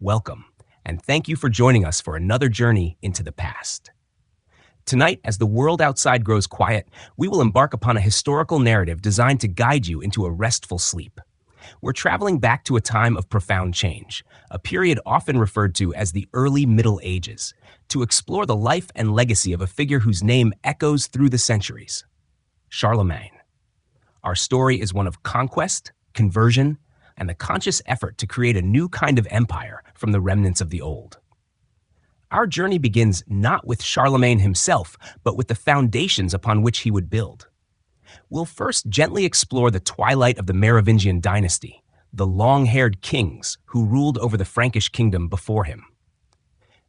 Welcome, and thank you for joining us for another journey into the past. Tonight, as the world outside grows quiet, we will embark upon a historical narrative designed to guide you into a restful sleep. We're traveling back to a time of profound change, a period often referred to as the early Middle Ages, to explore the life and legacy of a figure whose name echoes through the centuries: Charlemagne. Our story is one of conquest, conversion, and the conscious effort to create a new kind of empire from the remnants of the old. Our journey begins not with Charlemagne himself, but with the foundations upon which he would build. We'll first gently explore the twilight of the Merovingian dynasty, the long-haired kings who ruled over the Frankish kingdom before him.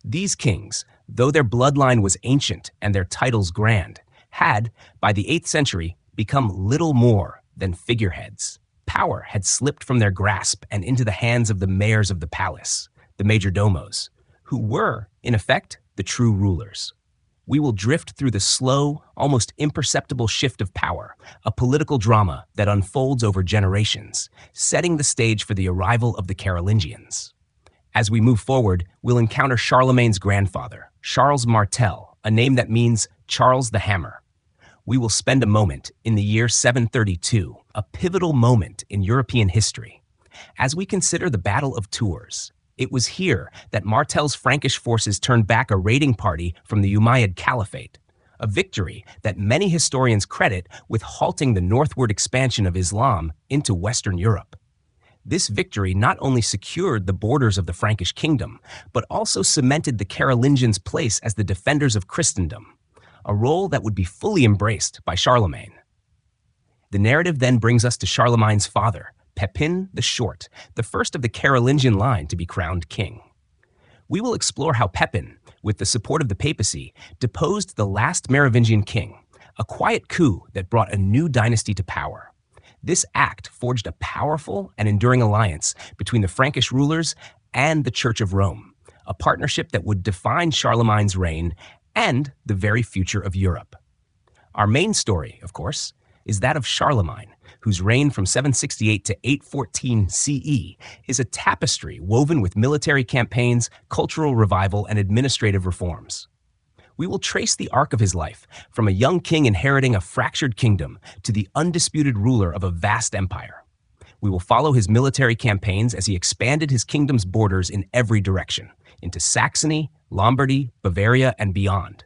These kings, though their bloodline was ancient and their titles grand, had, by the 8th century, become little more than figureheads. Power had slipped from their grasp and into the hands of the mayors of the palace, the majordomos, who were, in effect, the true rulers. We will drift through the slow, almost imperceptible shift of power, a political drama that unfolds over generations, setting the stage for the arrival of the Carolingians. As we move forward, we'll encounter Charlemagne's grandfather, Charles Martel, a name that means Charles the Hammer. We will spend a moment in the year 732, a pivotal moment in European history. As we consider the Battle of Tours, it was here that Martel's Frankish forces turned back a raiding party from the Umayyad Caliphate, a victory that many historians credit with halting the northward expansion of Islam into Western Europe. This victory not only secured the borders of the Frankish kingdom, but also cemented the Carolingians' place as the defenders of Christendom, a role that would be fully embraced by Charlemagne. The narrative then brings us to Charlemagne's father, Pepin the Short, the first of the Carolingian line to be crowned king. We will explore how Pepin, with the support of the papacy, deposed the last Merovingian king, a quiet coup that brought a new dynasty to power. This act forged a powerful and enduring alliance between the Frankish rulers and the Church of Rome, a partnership that would define Charlemagne's reign and the very future of Europe. Our main story, of course, is that of Charlemagne, whose reign from 768 to 814 CE is a tapestry woven with military campaigns, cultural revival, and administrative reforms. We will trace the arc of his life, from a young king inheriting a fractured kingdom to the undisputed ruler of a vast empire. We will follow his military campaigns as he expanded his kingdom's borders in every direction, into Saxony, Lombardy, Bavaria, and beyond.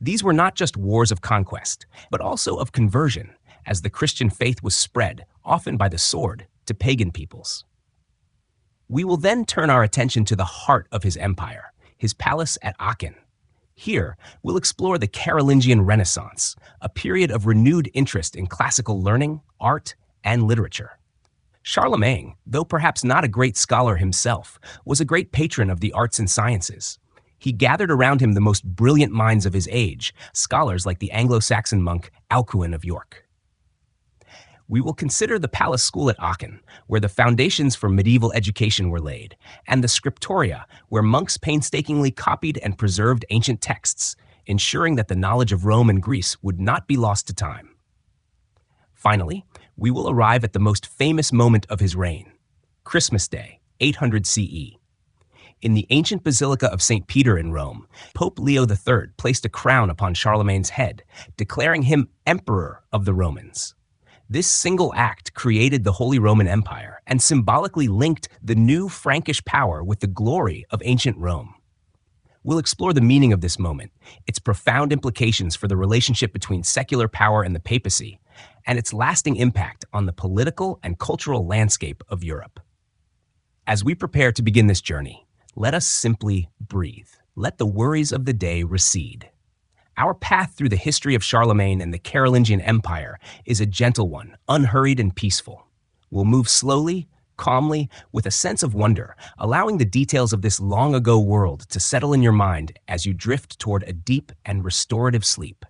These were not just wars of conquest, but also of conversion, as the Christian faith was spread, often by the sword, to pagan peoples. We will then turn our attention to the heart of his empire, his palace at Aachen. Here, we'll explore the Carolingian Renaissance, a period of renewed interest in classical learning, art, and literature. Charlemagne, though perhaps not a great scholar himself, was a great patron of the arts and sciences. He gathered around him the most brilliant minds of his age, scholars like the Anglo-Saxon monk Alcuin of York. We will consider the palace school at Aachen, where the foundations for medieval education were laid, and the scriptoria, where monks painstakingly copied and preserved ancient texts, ensuring that the knowledge of Rome and Greece would not be lost to time. Finally, we will arrive at the most famous moment of his reign, Christmas Day, 800 CE. In the ancient Basilica of St. Peter in Rome, Pope Leo III placed a crown upon Charlemagne's head, declaring him Emperor of the Romans. This single act created the Holy Roman Empire and symbolically linked the new Frankish power with the glory of ancient Rome. We'll explore the meaning of this moment, its profound implications for the relationship between secular power and the papacy, and its lasting impact on the political and cultural landscape of Europe. As we prepare to begin this journey, let us simply breathe. Let the worries of the day recede. Our path through the history of Charlemagne and the Carolingian Empire is a gentle one, unhurried and peaceful. We'll move slowly, calmly, with a sense of wonder, allowing the details of this long-ago world to settle in your mind as you drift toward a deep and restorative sleep.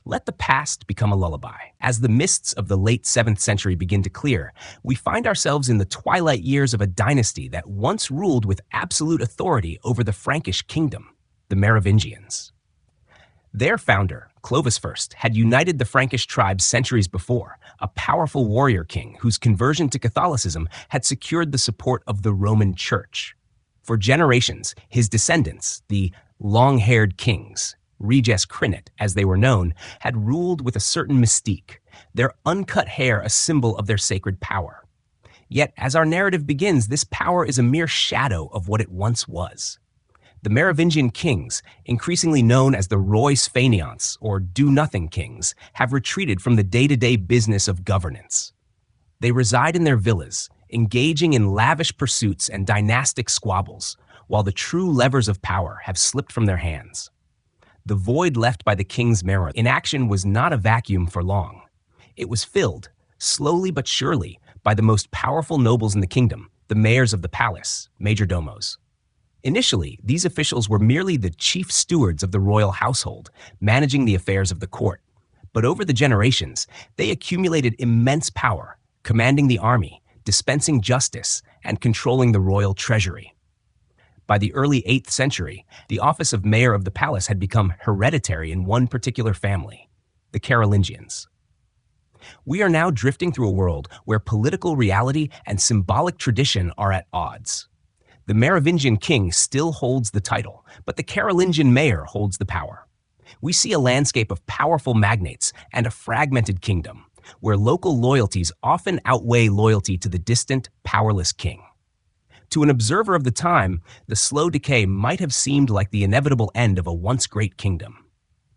Let the past become a lullaby. As the mists of the late 7th century begin to clear, we find ourselves in the twilight years of a dynasty that once ruled with absolute authority over the Frankish kingdom, the Merovingians. Their founder, Clovis I, had united the Frankish tribes centuries before, a powerful warrior king whose conversion to Catholicism had secured the support of the Roman Church. For generations, his descendants, the long-haired kings, reges crinit as they were known, had ruled with a certain mystique, their uncut hair a symbol of their sacred power. Yet, as our narrative begins, this power is a mere shadow of what it once was. The Merovingian kings, increasingly known as the rois faineants, or do-nothing kings, have retreated from the day-to-day business of governance. They reside in their villas, engaging in lavish pursuits and dynastic squabbles, while the true levers of power have slipped from their hands. The void left by the king's Mero in action was not a vacuum for long. It was filled, slowly but surely, by the most powerful nobles in the kingdom, the mayors of the palace, majordomos. Initially, these officials were merely the chief stewards of the royal household, managing the affairs of the court. But over the generations, they accumulated immense power, commanding the army, dispensing justice, and controlling the royal treasury. By the early 8th century, the office of mayor of the palace had become hereditary in one particular family, the Carolingians. We are now drifting through a world where political reality and symbolic tradition are at odds. The Merovingian king still holds the title, but the Carolingian mayor holds the power. We see a landscape of powerful magnates and a fragmented kingdom, where local loyalties often outweigh loyalty to the distant, powerless king. To an observer of the time, the slow decay might have seemed like the inevitable end of a once great kingdom.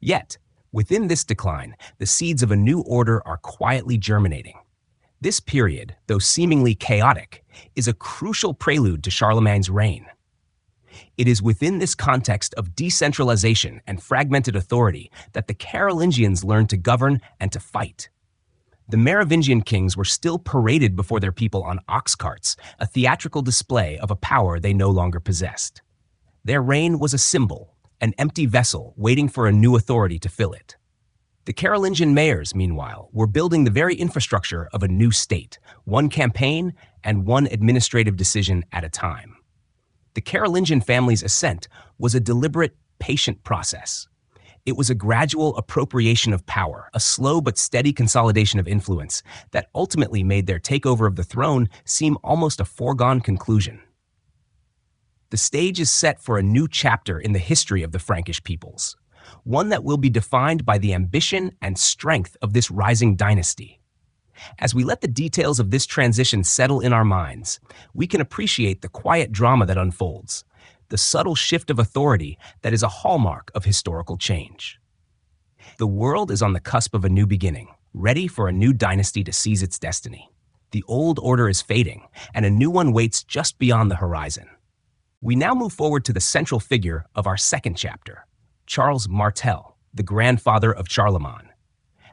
Yet, within this decline, the seeds of a new order are quietly germinating. This period, though seemingly chaotic, is a crucial prelude to Charlemagne's reign. It is within this context of decentralization and fragmented authority that the Carolingians learned to govern and to fight. The Merovingian kings were still paraded before their people on ox carts, a theatrical display of a power they no longer possessed. Their reign was a symbol, an empty vessel waiting for a new authority to fill it. The Carolingian mayors, meanwhile, were building the very infrastructure of a new state, one campaign and one administrative decision at a time. The Carolingian family's ascent was a deliberate, patient process. It was a gradual appropriation of power, a slow but steady consolidation of influence that ultimately made their takeover of the throne seem almost a foregone conclusion. The stage is set for a new chapter in the history of the Frankish peoples, one that will be defined by the ambition and strength of this rising dynasty. As we let the details of this transition settle in our minds, we can appreciate the quiet drama that unfolds, the subtle shift of authority that is a hallmark of historical change. The world is on the cusp of a new beginning, ready for a new dynasty to seize its destiny. The old order is fading, and a new one waits just beyond the horizon. We now move forward to the central figure of our second chapter, Charles Martel, the grandfather of Charlemagne.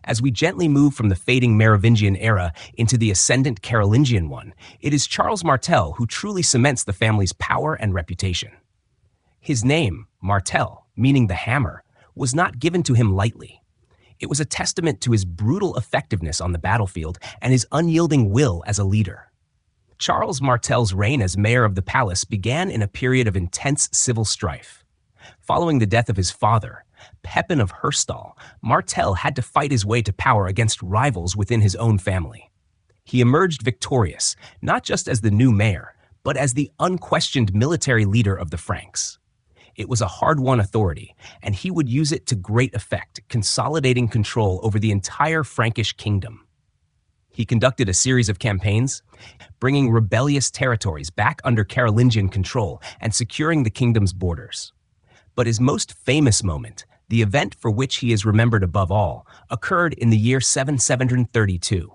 As we gently move from the fading Merovingian era into the ascendant Carolingian one, it is Charles Martel who truly cements the family's power and reputation. His name, Martel, meaning the hammer, was not given to him lightly. It was a testament to his brutal effectiveness on the battlefield and his unyielding will as a leader. Charles Martel's reign as mayor of the palace began in a period of intense civil strife. Following the death of his father, Pepin of Herstal, Martel had to fight his way to power against rivals within his own family. He emerged victorious, not just as the new mayor, but as the unquestioned military leader of the Franks. It was a hard-won authority, and he would use it to great effect, consolidating control over the entire Frankish kingdom. He conducted a series of campaigns, bringing rebellious territories back under Carolingian control and securing the kingdom's borders. But his most famous moment, the event for which he is remembered above all, occurred in the year 732.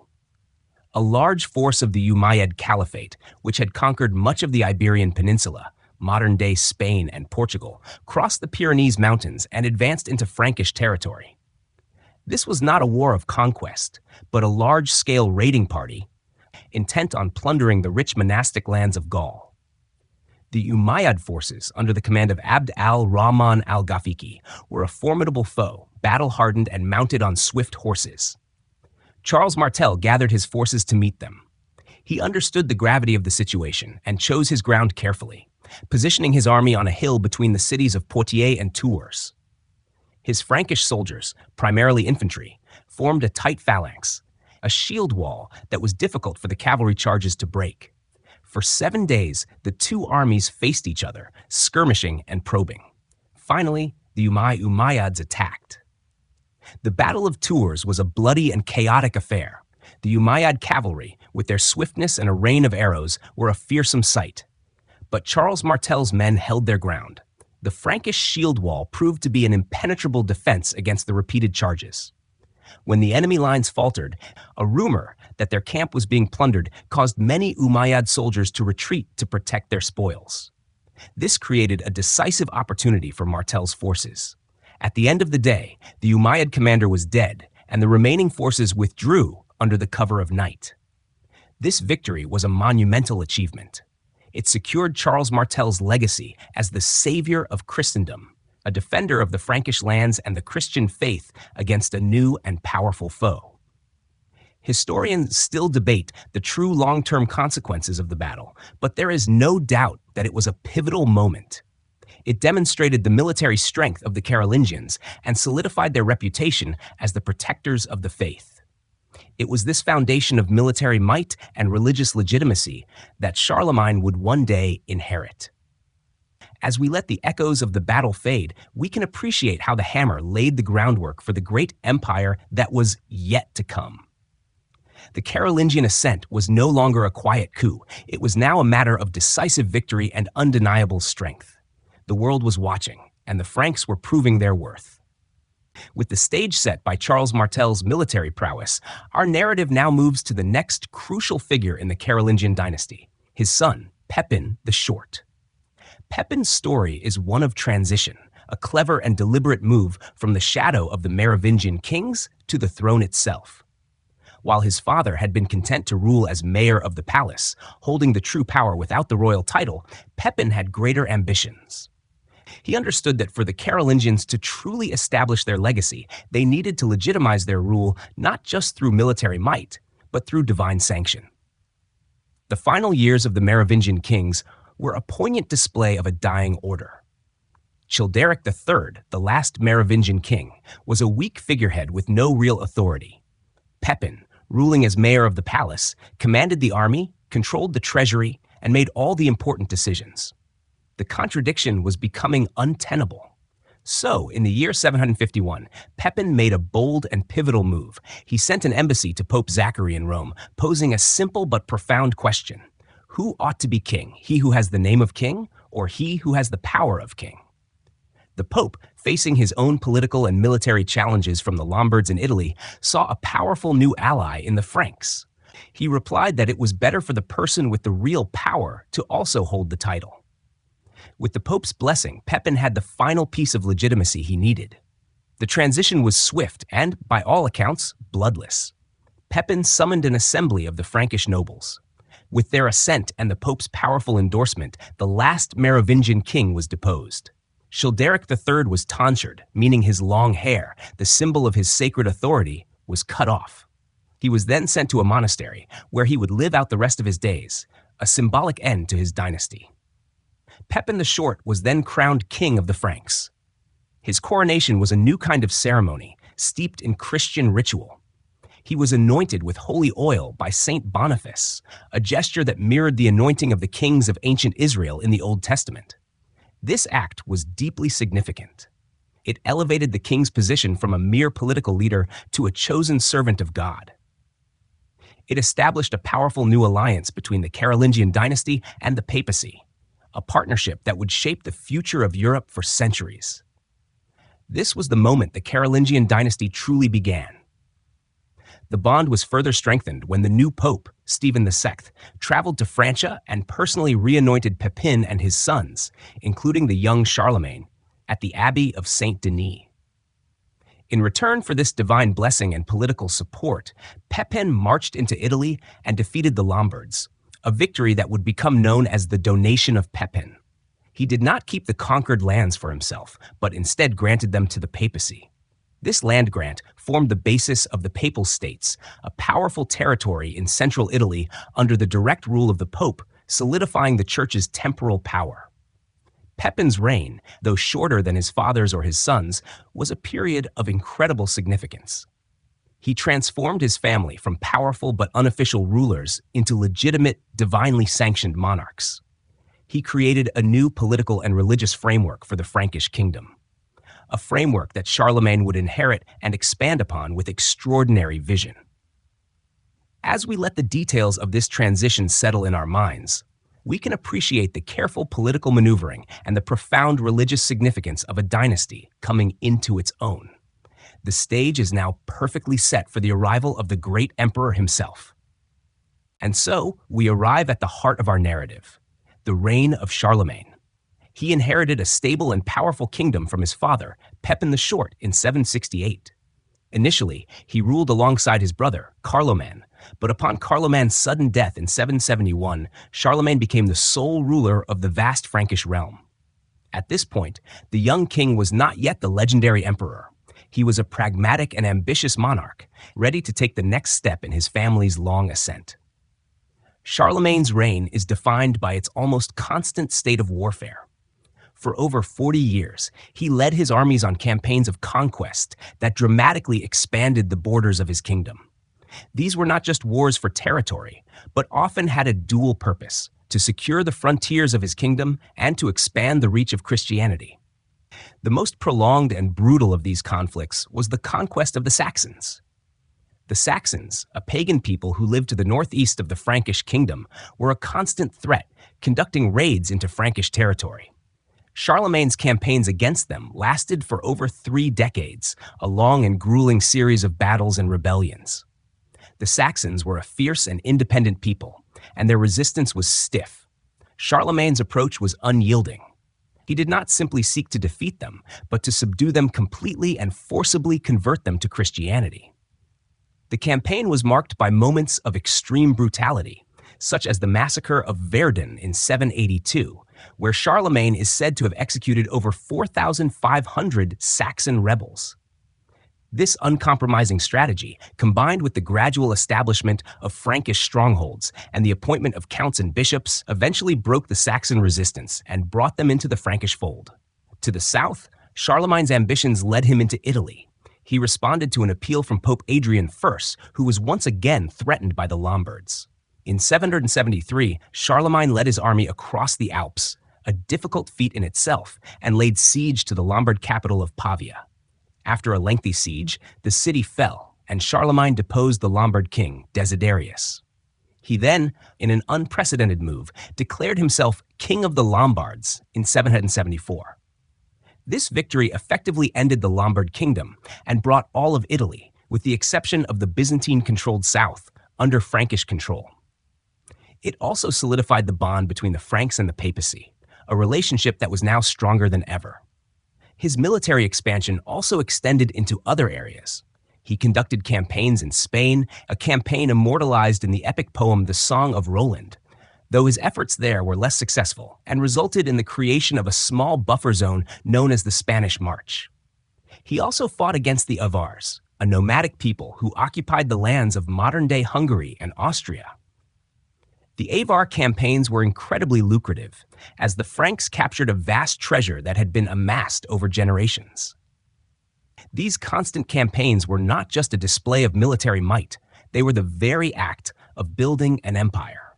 A large force of the Umayyad Caliphate, which had conquered much of the Iberian Peninsula, modern-day Spain and Portugal, crossed the Pyrenees Mountains and advanced into Frankish territory. This was not a war of conquest, but a large-scale raiding party intent on plundering the rich monastic lands of Gaul. The Umayyad forces, under the command of Abd al-Rahman al-Ghafiqi, were a formidable foe, battle-hardened and mounted on swift horses. Charles Martel gathered his forces to meet them. He understood the gravity of the situation and chose his ground carefully, positioning his army on a hill between the cities of Poitiers and Tours. His Frankish soldiers, primarily infantry, formed a tight phalanx, a shield wall that was difficult for the cavalry charges to break. For 7 days, the two armies faced each other, skirmishing and probing. Finally, the Umayyads attacked. The Battle of Tours was a bloody and chaotic affair. The Umayyad cavalry, with their swiftness and a rain of arrows, were a fearsome sight. But Charles Martel's men held their ground. The Frankish shield wall proved to be an impenetrable defense against the repeated charges. When the enemy lines faltered, a rumor that their camp was being plundered caused many Umayyad soldiers to retreat to protect their spoils. This created a decisive opportunity for Martel's forces. At the end of the day, the Umayyad commander was dead, and the remaining forces withdrew under the cover of night. This victory was a monumental achievement. It secured Charles Martel's legacy as the savior of Christendom, a defender of the Frankish lands and the Christian faith against a new and powerful foe. Historians still debate the true long-term consequences of the battle, but there is no doubt that it was a pivotal moment. It demonstrated the military strength of the Carolingians and solidified their reputation as the protectors of the faith. It was this foundation of military might and religious legitimacy that Charlemagne would one day inherit. As we let the echoes of the battle fade, we can appreciate how the hammer laid the groundwork for the great empire that was yet to come. The Carolingian ascent was no longer a quiet coup. It was now a matter of decisive victory and undeniable strength. The world was watching, and the Franks were proving their worth. With the stage set by Charles Martel's military prowess, our narrative now moves to the next crucial figure in the Carolingian dynasty, his son, Pepin the Short. Pepin's story is one of transition, a clever and deliberate move from the shadow of the Merovingian kings to the throne itself. While his father had been content to rule as mayor of the palace, holding the true power without the royal title, Pepin had greater ambitions. He understood that for the Carolingians to truly establish their legacy, they needed to legitimize their rule not just through military might, but through divine sanction. The final years of the Merovingian kings were a poignant display of a dying order. Childeric III, the last Merovingian king, was a weak figurehead with no real authority. Pepin, ruling as mayor of the palace, commanded the army, controlled the treasury, and made all the important decisions. The contradiction was becoming untenable. So, in the year 751, Pepin made a bold and pivotal move. He sent an embassy to Pope Zachary in Rome, posing a simple but profound question. Who ought to be king, he who has the name of king, or he who has the power of king? The Pope, facing his own political and military challenges from the Lombards in Italy, saw a powerful new ally in the Franks. He replied that it was better for the person with the real power to also hold the title. With the Pope's blessing, Pepin had the final piece of legitimacy he needed. The transition was swift and, by all accounts, bloodless. Pepin summoned an assembly of the Frankish nobles. With their assent and the Pope's powerful endorsement, the last Merovingian king was deposed. Childeric III was tonsured, meaning his long hair, the symbol of his sacred authority, was cut off. He was then sent to a monastery, where he would live out the rest of his days, a symbolic end to his dynasty. Pepin the Short was then crowned king of the Franks. His coronation was a new kind of ceremony, steeped in Christian ritual. He was anointed with holy oil by Saint Boniface, a gesture that mirrored the anointing of the kings of ancient Israel in the Old Testament. This act was deeply significant. It elevated the king's position from a mere political leader to a chosen servant of God. It established a powerful new alliance between the Carolingian dynasty and the papacy, a partnership that would shape the future of Europe for centuries. This was the moment the Carolingian dynasty truly began. The bond was further strengthened when the new pope, Stephen II, traveled to Francia and personally reanointed Pepin and his sons, including the young Charlemagne, at the Abbey of Saint Denis. In return for this divine blessing and political support, Pepin marched into Italy and defeated the Lombards, a victory that would become known as the Donation of Pepin. He did not keep the conquered lands for himself, but instead granted them to the papacy. This land grant formed the basis of the Papal States, a powerful territory in central Italy under the direct rule of the Pope, solidifying the Church's temporal power. Pepin's reign, though shorter than his father's or his son's, was a period of incredible significance. He transformed his family from powerful but unofficial rulers into legitimate, divinely sanctioned monarchs. He created a new political and religious framework for the Frankish kingdom, a framework that Charlemagne would inherit and expand upon with extraordinary vision. As we let the details of this transition settle in our minds, we can appreciate the careful political maneuvering and the profound religious significance of a dynasty coming into its own. The stage is now perfectly set for the arrival of the great emperor himself. And so, we arrive at the heart of our narrative, the reign of Charlemagne. He inherited a stable and powerful kingdom from his father, Pepin the Short, in 768. Initially, he ruled alongside his brother, Carloman, but upon Carloman's sudden death in 771, Charlemagne became the sole ruler of the vast Frankish realm. At this point, the young king was not yet the legendary emperor. He was a pragmatic and ambitious monarch, ready to take the next step in his family's long ascent. Charlemagne's reign is defined by its almost constant state of warfare. For over 40 years, he led his armies on campaigns of conquest that dramatically expanded the borders of his kingdom. These were not just wars for territory, but often had a dual purpose: to secure the frontiers of his kingdom and to expand the reach of Christianity. The most prolonged and brutal of these conflicts was the conquest of the Saxons. The Saxons, a pagan people who lived to the northeast of the Frankish kingdom, were a constant threat, conducting raids into Frankish territory. Charlemagne's campaigns against them lasted for over 3 decades, a long and grueling series of battles and rebellions. The Saxons were a fierce and independent people, and their resistance was stiff. Charlemagne's approach was unyielding. He did not simply seek to defeat them, but to subdue them completely and forcibly convert them to Christianity. The campaign was marked by moments of extreme brutality, such as the massacre of Verdun in 782, where Charlemagne is said to have executed over 4,500 Saxon rebels. This uncompromising strategy, combined with the gradual establishment of Frankish strongholds and the appointment of counts and bishops, eventually broke the Saxon resistance and brought them into the Frankish fold. To the south, Charlemagne's ambitions led him into Italy. He responded to an appeal from Pope Adrian I, who was once again threatened by the Lombards. In 773, Charlemagne led his army across the Alps, a difficult feat in itself, and laid siege to the Lombard capital of Pavia. After a lengthy siege, the city fell, and Charlemagne deposed the Lombard king, Desiderius. He then, in an unprecedented move, declared himself King of the Lombards in 774. This victory effectively ended the Lombard kingdom and brought all of Italy, with the exception of the Byzantine-controlled south, under Frankish control. It also solidified the bond between the Franks and the papacy, a relationship that was now stronger than ever. His military expansion also extended into other areas. He conducted campaigns in Spain, a campaign immortalized in the epic poem The Song of Roland, though his efforts there were less successful and resulted in the creation of a small buffer zone known as the Spanish March. He also fought against the Avars, a nomadic people who occupied the lands of modern-day Hungary and Austria. The Avar campaigns were incredibly lucrative, as the Franks captured a vast treasure that had been amassed over generations. These constant campaigns were not just a display of military might, they were the very act of building an empire.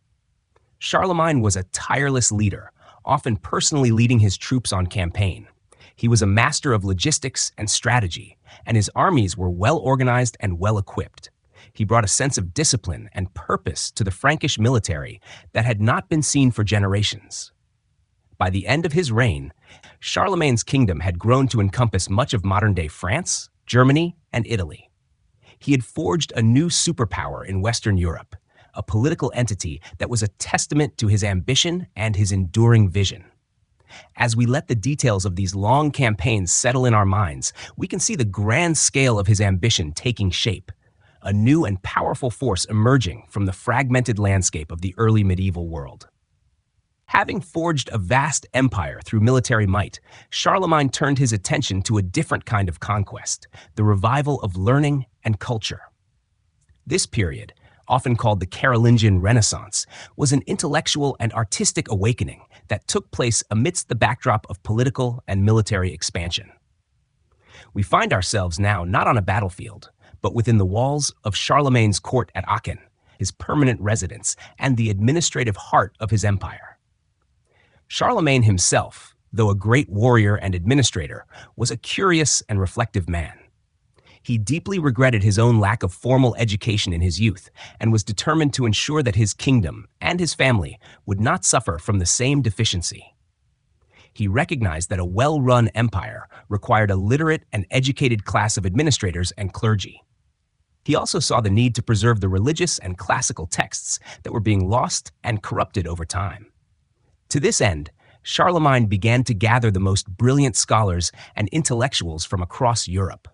Charlemagne was a tireless leader, often personally leading his troops on campaign. He was a master of logistics and strategy, and his armies were well organized and well equipped. He brought a sense of discipline and purpose to the Frankish military that had not been seen for generations. By the end of his reign, Charlemagne's kingdom had grown to encompass much of modern-day France, Germany, and Italy. He had forged a new superpower in Western Europe, a political entity that was a testament to his ambition and his enduring vision. As we let the details of these long campaigns settle in our minds, we can see the grand scale of his ambition taking shape, a new and powerful force emerging from the fragmented landscape of the early medieval world. Having forged a vast empire through military might, Charlemagne turned his attention to a different kind of conquest, the revival of learning and culture. This period, often called the Carolingian Renaissance, was an intellectual and artistic awakening that took place amidst the backdrop of political and military expansion. We find ourselves now not on a battlefield, but within the walls of Charlemagne's court at Aachen, his permanent residence and the administrative heart of his empire. Charlemagne himself, though a great warrior and administrator, was a curious and reflective man. He deeply regretted his own lack of formal education in his youth and was determined to ensure that his kingdom and his family would not suffer from the same deficiency. He recognized that a well-run empire required a literate and educated class of administrators and clergy. He also saw the need to preserve the religious and classical texts that were being lost and corrupted over time. To this end, Charlemagne began to gather the most brilliant scholars and intellectuals from across Europe.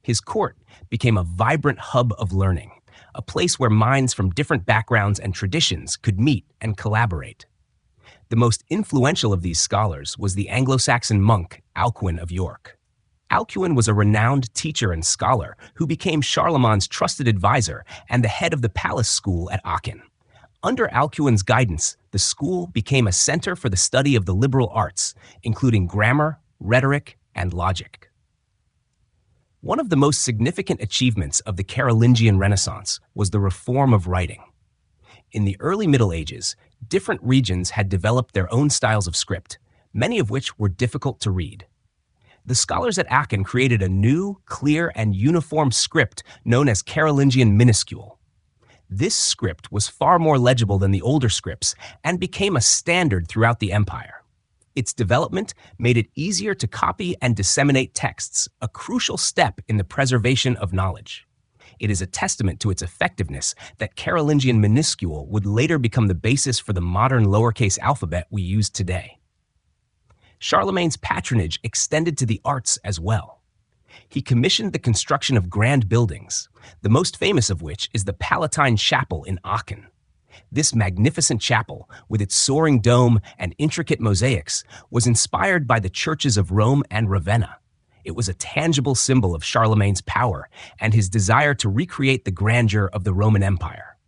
His court became a vibrant hub of learning, a place where minds from different backgrounds and traditions could meet and collaborate. The most influential of these scholars was the Anglo-Saxon monk Alcuin of York. Alcuin was a renowned teacher and scholar who became Charlemagne's trusted advisor and the head of the palace school at Aachen. Under Alcuin's guidance, the school became a center for the study of the liberal arts, including grammar, rhetoric, and logic. One of the most significant achievements of the Carolingian Renaissance was the reform of writing. In the early Middle Ages, different regions had developed their own styles of script, many of which were difficult to read. The scholars at Aachen created a new, clear, and uniform script known as Carolingian minuscule. This script was far more legible than the older scripts and became a standard throughout the empire. Its development made it easier to copy and disseminate texts, a crucial step in the preservation of knowledge. It is a testament to its effectiveness that Carolingian minuscule would later become the basis for the modern lowercase alphabet we use today. Charlemagne's patronage extended to the arts as well. He commissioned the construction of grand buildings, the most famous of which is the Palatine Chapel in Aachen. This magnificent chapel, with its soaring dome and intricate mosaics, was inspired by the churches of Rome and Ravenna. It was a tangible symbol of Charlemagne's power and his desire to recreate the grandeur of the Roman Empire.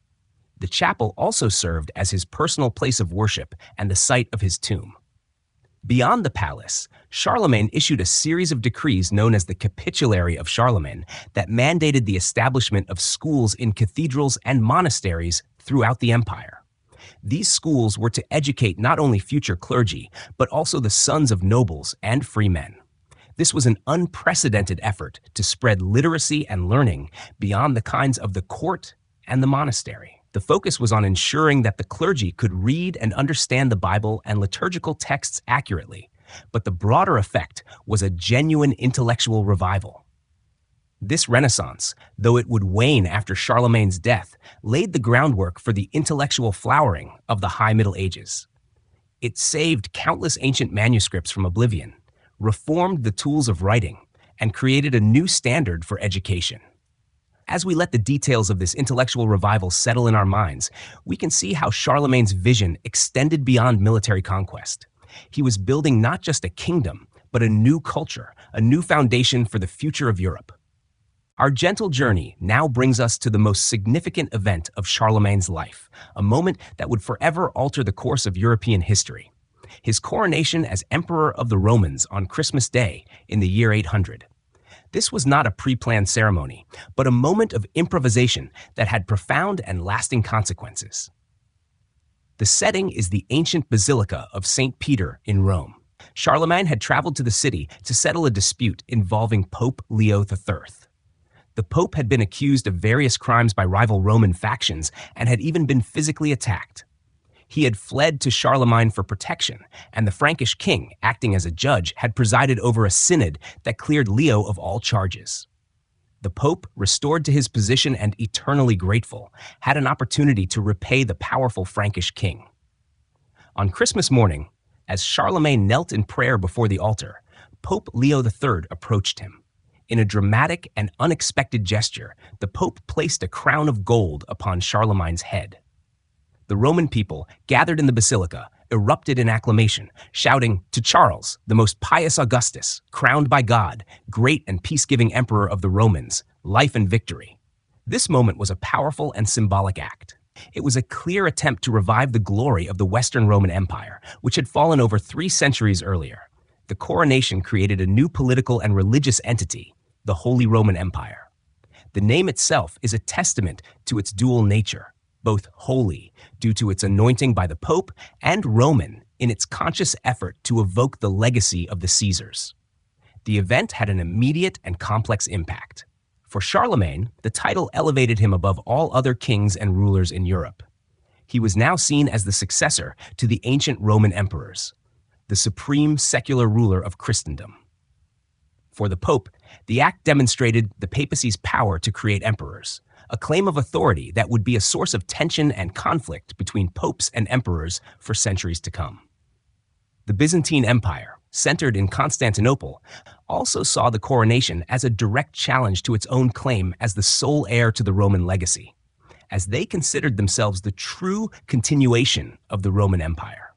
The chapel also served as his personal place of worship and the site of his tomb. Beyond the palace, Charlemagne issued a series of decrees known as the Capitulary of Charlemagne that mandated the establishment of schools in cathedrals and monasteries throughout the empire. These schools were to educate not only future clergy, but also the sons of nobles and free men. This was an unprecedented effort to spread literacy and learning beyond the kinds of the court and the monastery. The focus was on ensuring that the clergy could read and understand the Bible and liturgical texts accurately, but the broader effect was a genuine intellectual revival. This Renaissance, though it would wane after Charlemagne's death, laid the groundwork for the intellectual flowering of the High Middle Ages. It saved countless ancient manuscripts from oblivion, reformed the tools of writing, and created a new standard for education. As we let the details of this intellectual revival settle in our minds, we can see how Charlemagne's vision extended beyond military conquest. He was building not just a kingdom, but a new culture, a new foundation for the future of Europe. Our gentle journey now brings us to the most significant event of Charlemagne's life, a moment that would forever alter the course of European history: his coronation as Emperor of the Romans on Christmas Day in the year 800. This was not a pre-planned ceremony, but a moment of improvisation that had profound and lasting consequences. The setting is the ancient Basilica of St. Peter in Rome. Charlemagne had traveled to the city to settle a dispute involving Pope Leo III. The Pope had been accused of various crimes by rival Roman factions and had even been physically attacked. He had fled to Charlemagne for protection, and the Frankish king, acting as a judge, had presided over a synod that cleared Leo of all charges. The Pope, restored to his position and eternally grateful, had an opportunity to repay the powerful Frankish king. On Christmas morning, as Charlemagne knelt in prayer before the altar, Pope Leo III approached him. In a dramatic and unexpected gesture, the Pope placed a crown of gold upon Charlemagne's head. The Roman people, gathered in the basilica, erupted in acclamation, shouting, "To Charles, the most pious Augustus, crowned by God, great and peace-giving emperor of the Romans, life and victory." This moment was a powerful and symbolic act. It was a clear attempt to revive the glory of the Western Roman Empire, which had fallen over 3 centuries earlier. The coronation created a new political and religious entity, the Holy Roman Empire. The name itself is a testament to its dual nature, both holy, due to its anointing by the Pope, and Roman, in its conscious effort to evoke the legacy of the Caesars. The event had an immediate and complex impact. For Charlemagne, the title elevated him above all other kings and rulers in Europe. He was now seen as the successor to the ancient Roman emperors, the supreme secular ruler of Christendom. For the Pope, the act demonstrated the papacy's power to create emperors, a claim of authority that would be a source of tension and conflict between popes and emperors for centuries to come. The Byzantine Empire, centered in Constantinople, also saw the coronation as a direct challenge to its own claim as the sole heir to the Roman legacy, as they considered themselves the true continuation of the Roman Empire.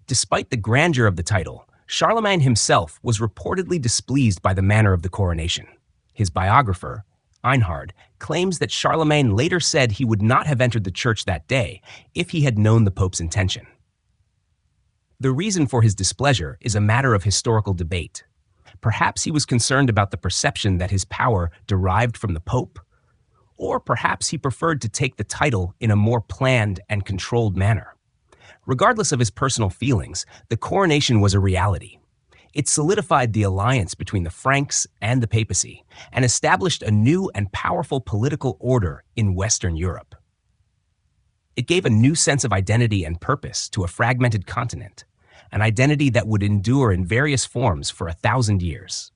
Despite the grandeur of the title, Charlemagne himself was reportedly displeased by the manner of the coronation. His biographer, Einhard, claims that Charlemagne later said he would not have entered the church that day if he had known the Pope's intention. The reason for his displeasure is a matter of historical debate. Perhaps he was concerned about the perception that his power derived from the Pope, or perhaps he preferred to take the title in a more planned and controlled manner. Regardless of his personal feelings, the coronation was a reality. It solidified the alliance between the Franks and the papacy and established a new and powerful political order in Western Europe. It gave a new sense of identity and purpose to a fragmented continent, an identity that would endure in various forms for 1,000 years.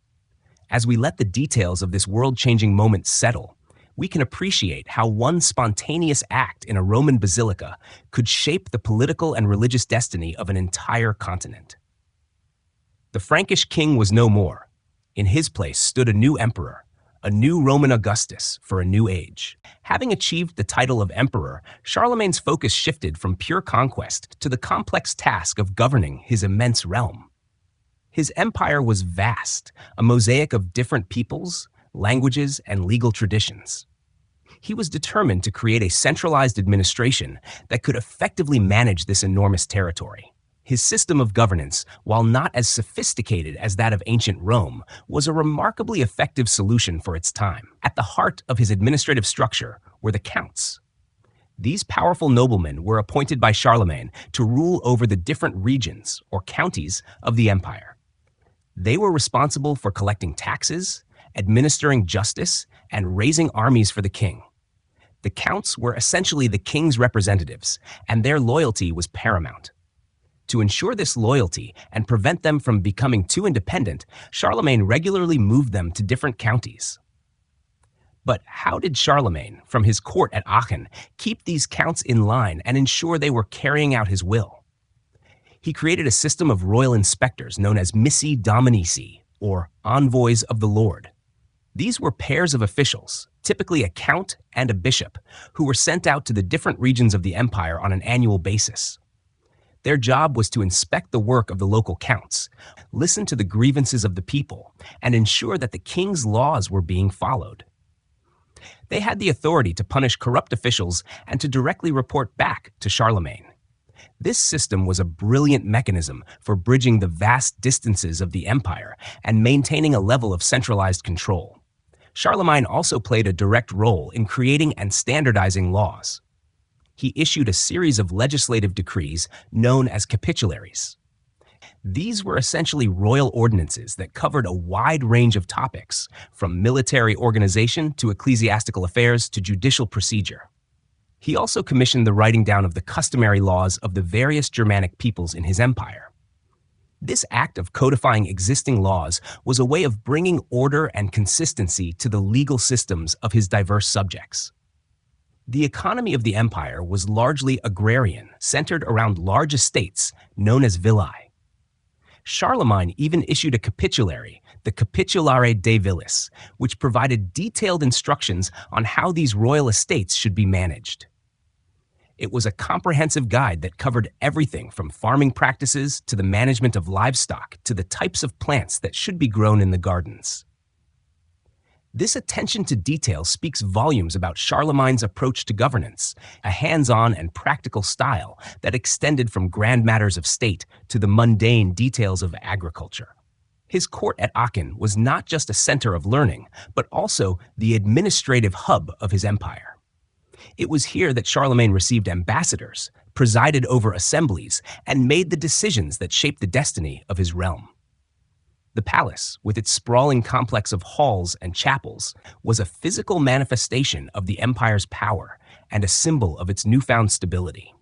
As we let the details of this world-changing moment settle, we can appreciate how one spontaneous act in a Roman basilica could shape the political and religious destiny of an entire continent. The Frankish king was no more. In his place stood a new emperor, a new Roman Augustus for a new age. Having achieved the title of emperor, Charlemagne's focus shifted from pure conquest to the complex task of governing his immense realm. His empire was vast, a mosaic of different peoples, languages, and legal traditions. He was determined to create a centralized administration that could effectively manage this enormous territory. His system of governance, while not as sophisticated as that of ancient Rome, was a remarkably effective solution for its time. At the heart of his administrative structure were the counts. These powerful noblemen were appointed by Charlemagne to rule over the different regions, or counties, of the empire. They were responsible for collecting taxes, administering justice, and raising armies for the king. The counts were essentially the king's representatives, and their loyalty was paramount. To ensure this loyalty and prevent them from becoming too independent, Charlemagne regularly moved them to different counties. But how did Charlemagne, from his court at Aachen, keep these counts in line and ensure they were carrying out his will? He created a system of royal inspectors known as missi dominici, or envoys of the Lord. These were pairs of officials, typically a count and a bishop, who were sent out to the different regions of the empire on an annual basis. Their job was to inspect the work of the local counts, listen to the grievances of the people, and ensure that the king's laws were being followed. They had the authority to punish corrupt officials and to directly report back to Charlemagne. This system was a brilliant mechanism for bridging the vast distances of the empire and maintaining a level of centralized control. Charlemagne also played a direct role in creating and standardizing laws. He issued a series of legislative decrees known as capitularies. These were essentially royal ordinances that covered a wide range of topics, from military organization to ecclesiastical affairs to judicial procedure. He also commissioned the writing down of the customary laws of the various Germanic peoples in his empire. This act of codifying existing laws was a way of bringing order and consistency to the legal systems of his diverse subjects. The economy of the empire was largely agrarian, centered around large estates known as villae. Charlemagne even issued a capitulary, the Capitulare de Villis, which provided detailed instructions on how these royal estates should be managed. It was a comprehensive guide that covered everything from farming practices to the management of livestock to the types of plants that should be grown in the gardens. This attention to detail speaks volumes about Charlemagne's approach to governance, a hands-on and practical style that extended from grand matters of state to the mundane details of agriculture. His court at Aachen was not just a center of learning, but also the administrative hub of his empire. It was here that Charlemagne received ambassadors, presided over assemblies, and made the decisions that shaped the destiny of his realm. The palace, with its sprawling complex of halls and chapels, was a physical manifestation of the empire's power and a symbol of its newfound stability.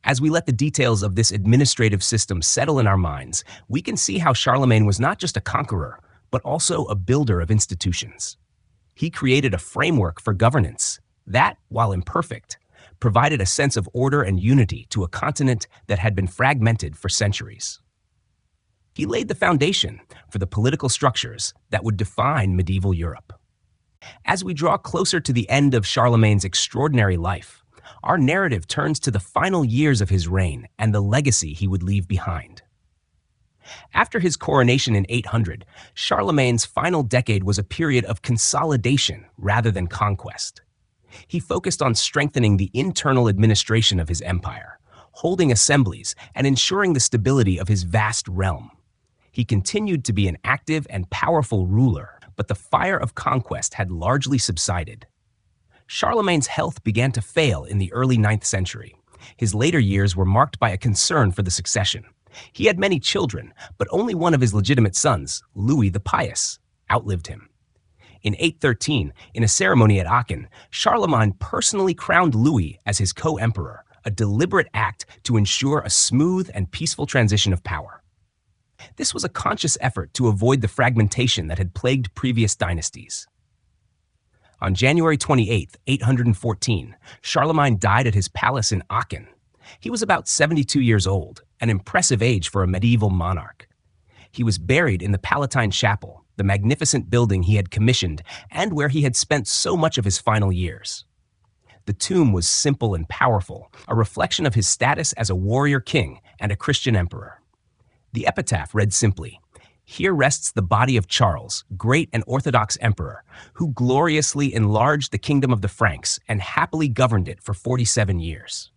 As we let the details of this administrative system settle in our minds, we can see how Charlemagne was not just a conqueror, but also a builder of institutions. He created a framework for governance that, while imperfect, provided a sense of order and unity to a continent that had been fragmented for centuries. He laid the foundation for the political structures that would define medieval Europe. As we draw closer to the end of Charlemagne's extraordinary life, our narrative turns to the final years of his reign and the legacy he would leave behind. After his coronation in 800, Charlemagne's final decade was a period of consolidation rather than conquest. He focused on strengthening the internal administration of his empire, holding assemblies, and ensuring the stability of his vast realm. He continued to be an active and powerful ruler, but the fire of conquest had largely subsided. Charlemagne's health began to fail in the early 9th century. His later years were marked by a concern for the succession. He had many children, but only one of his legitimate sons, Louis the Pious, outlived him. In 813, in a ceremony at Aachen, Charlemagne personally crowned Louis as his co-emperor, a deliberate act to ensure a smooth and peaceful transition of power. This was a conscious effort to avoid the fragmentation that had plagued previous dynasties. On January 28, 814, Charlemagne died at his palace in Aachen. He was about 72 years old, an impressive age for a medieval monarch. He was buried in the Palatine Chapel, the magnificent building he had commissioned and where he had spent so much of his final years. The tomb was simple and powerful, a reflection of his status as a warrior king and a Christian emperor. The epitaph read simply, "Here rests the body of Charles, great and orthodox emperor, who gloriously enlarged the kingdom of the Franks and happily governed it for 47 years."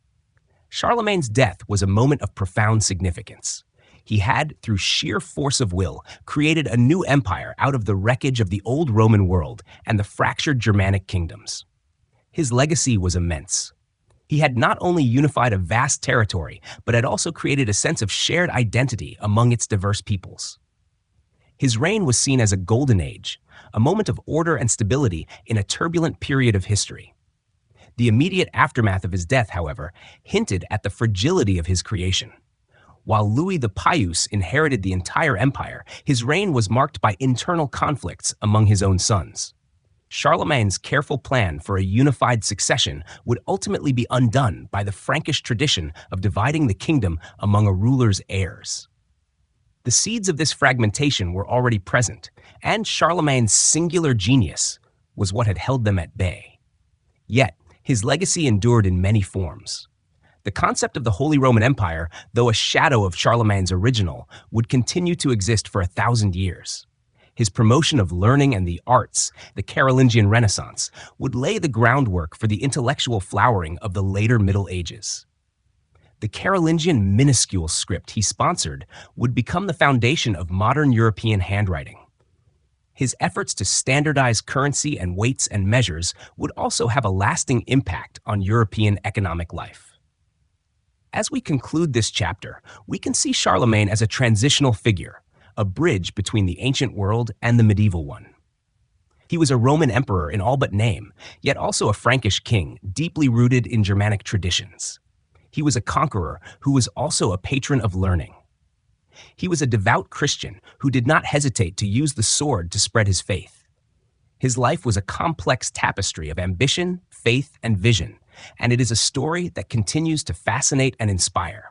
Charlemagne's death was a moment of profound significance. He had, through sheer force of will, created a new empire out of the wreckage of the old Roman world and the fractured Germanic kingdoms. His legacy was immense. He had not only unified a vast territory, but had also created a sense of shared identity among its diverse peoples. His reign was seen as a golden age, a moment of order and stability in a turbulent period of history. The immediate aftermath of his death, however, hinted at the fragility of his creation. While Louis the Pious inherited the entire empire, his reign was marked by internal conflicts among his own sons. Charlemagne's careful plan for a unified succession would ultimately be undone by the Frankish tradition of dividing the kingdom among a ruler's heirs. The seeds of this fragmentation were already present, and Charlemagne's singular genius was what had held them at bay. Yet, his legacy endured in many forms. The concept of the Holy Roman Empire, though a shadow of Charlemagne's original, would continue to exist for 1,000 years. His promotion of learning and the arts, the Carolingian Renaissance, would lay the groundwork for the intellectual flowering of the later Middle Ages. The Carolingian minuscule script he sponsored would become the foundation of modern European handwriting. His efforts to standardize currency and weights and measures would also have a lasting impact on European economic life. As we conclude this chapter, we can see Charlemagne as a transitional figure, a bridge between the ancient world and the medieval one. He was a Roman emperor in all but name, yet also a Frankish king, deeply rooted in Germanic traditions. He was a conqueror who was also a patron of learning. He was a devout Christian who did not hesitate to use the sword to spread his faith. His life was a complex tapestry of ambition, faith, and vision, and it is a story that continues to fascinate and inspire.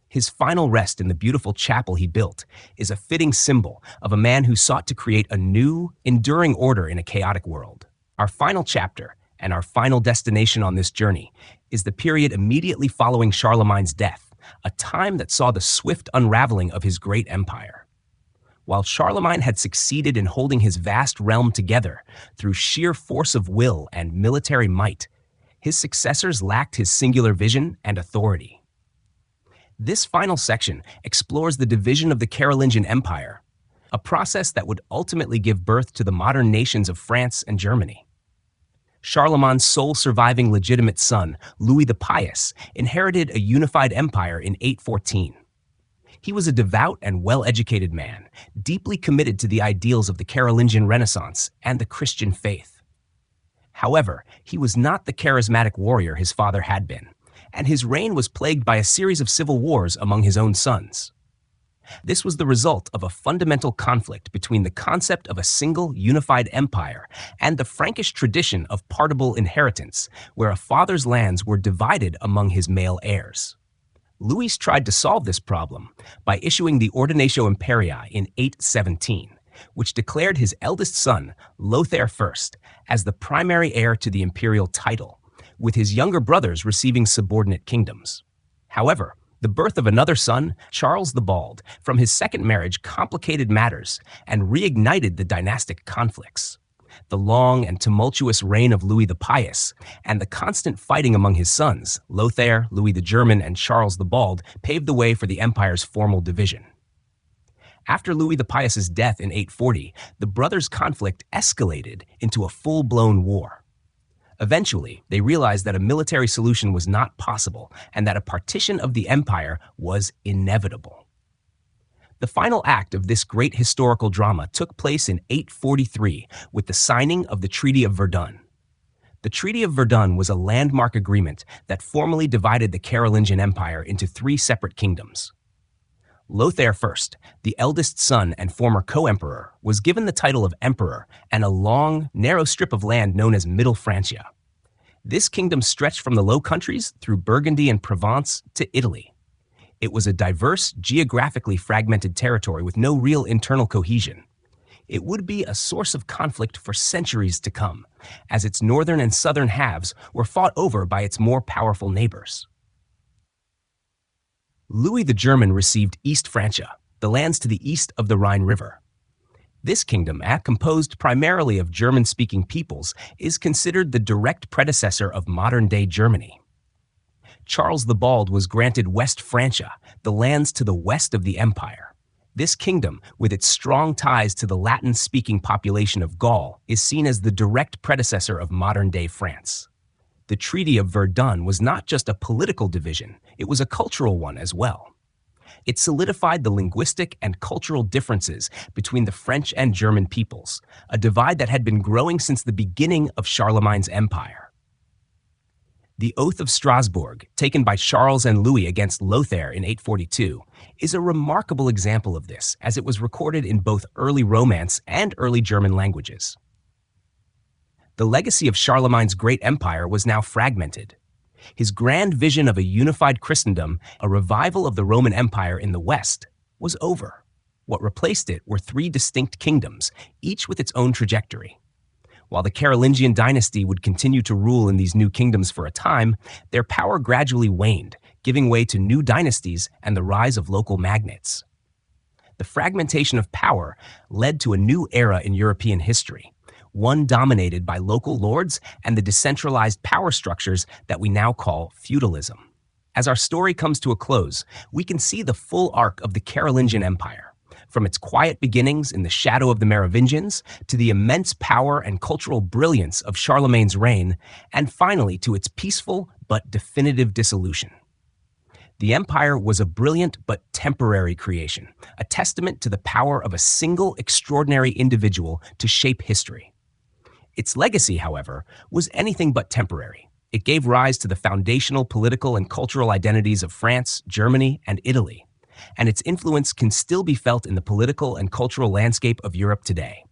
His final rest in the beautiful chapel he built is a fitting symbol of a man who sought to create a new, enduring order in a chaotic world. Our final chapter, and our final destination on this journey, is the period immediately following Charlemagne's death, a time that saw the swift unraveling of his great empire. While Charlemagne had succeeded in holding his vast realm together through sheer force of will and military might, his successors lacked his singular vision and authority. This final section explores the division of the Carolingian Empire, a process that would ultimately give birth to the modern nations of France and Germany. Charlemagne's sole surviving legitimate son, Louis the Pious, inherited a unified empire in 814. He was a devout and well-educated man, deeply committed to the ideals of the Carolingian Renaissance and the Christian faith. However, he was not the charismatic warrior his father had been, and his reign was plagued by a series of civil wars among his own sons. This was the result of a fundamental conflict between the concept of a single, unified empire and the Frankish tradition of partible inheritance, where a father's lands were divided among his male heirs. Louis tried to solve this problem by issuing the Ordinatio Imperii in 817, which declared his eldest son, Lothair I, as the primary heir to the imperial title, with his younger brothers receiving subordinate kingdoms. However, the birth of another son, Charles the Bald, from his second marriage complicated matters and reignited the dynastic conflicts. The long and tumultuous reign of Louis the Pious and the constant fighting among his sons, Lothair, Louis the German, and Charles the Bald, paved the way for the empire's formal division. After Louis the Pious's death in 840, the brothers' conflict escalated into a full-blown war. Eventually, they realized that a military solution was not possible and that a partition of the empire was inevitable. The final act of this great historical drama took place in 843 with the signing of the Treaty of Verdun. The Treaty of Verdun was a landmark agreement that formally divided the Carolingian Empire into three separate kingdoms. Lothair I, the eldest son and former co-emperor, was given the title of emperor and a long, narrow strip of land known as Middle Francia. This kingdom stretched from the Low Countries through Burgundy and Provence to Italy. It was a diverse, geographically fragmented territory with no real internal cohesion. It would be a source of conflict for centuries to come, as its northern and southern halves were fought over by its more powerful neighbors. Louis the German received East Francia, the lands to the east of the Rhine River. This kingdom, composed primarily of German-speaking peoples, is considered the direct predecessor of modern-day Germany. Charles the Bald was granted West Francia, the lands to the west of the empire. This kingdom, with its strong ties to the Latin-speaking population of Gaul, is seen as the direct predecessor of modern-day France. The Treaty of Verdun was not just a political division, it was a cultural one as well. It solidified the linguistic and cultural differences between the French and German peoples, a divide that had been growing since the beginning of Charlemagne's empire. The Oath of Strasbourg, taken by Charles and Louis against Lothair in 842, is a remarkable example of this, as it was recorded in both early Romance and early German languages. The legacy of Charlemagne's great empire was now fragmented. His grand vision of a unified Christendom, a revival of the Roman Empire in the West, was over. What replaced it were three distinct kingdoms, each with its own trajectory. While the Carolingian dynasty would continue to rule in these new kingdoms for a time, their power gradually waned, giving way to new dynasties and the rise of local magnates. The fragmentation of power led to a new era in European history, one dominated by local lords and the decentralized power structures that we now call feudalism. As our story comes to a close, we can see the full arc of the Carolingian Empire, from its quiet beginnings in the shadow of the Merovingians to the immense power and cultural brilliance of Charlemagne's reign, and finally to its peaceful but definitive dissolution. The empire was a brilliant but temporary creation, a testament to the power of a single extraordinary individual to shape history. Its legacy, however, was anything but temporary. It gave rise to the foundational political and cultural identities of France, Germany, and Italy, and its influence can still be felt in the political and cultural landscape of Europe today.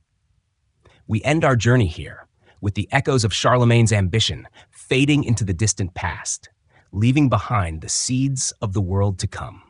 We end our journey here, with the echoes of Charlemagne's ambition fading into the distant past, leaving behind the seeds of the world to come.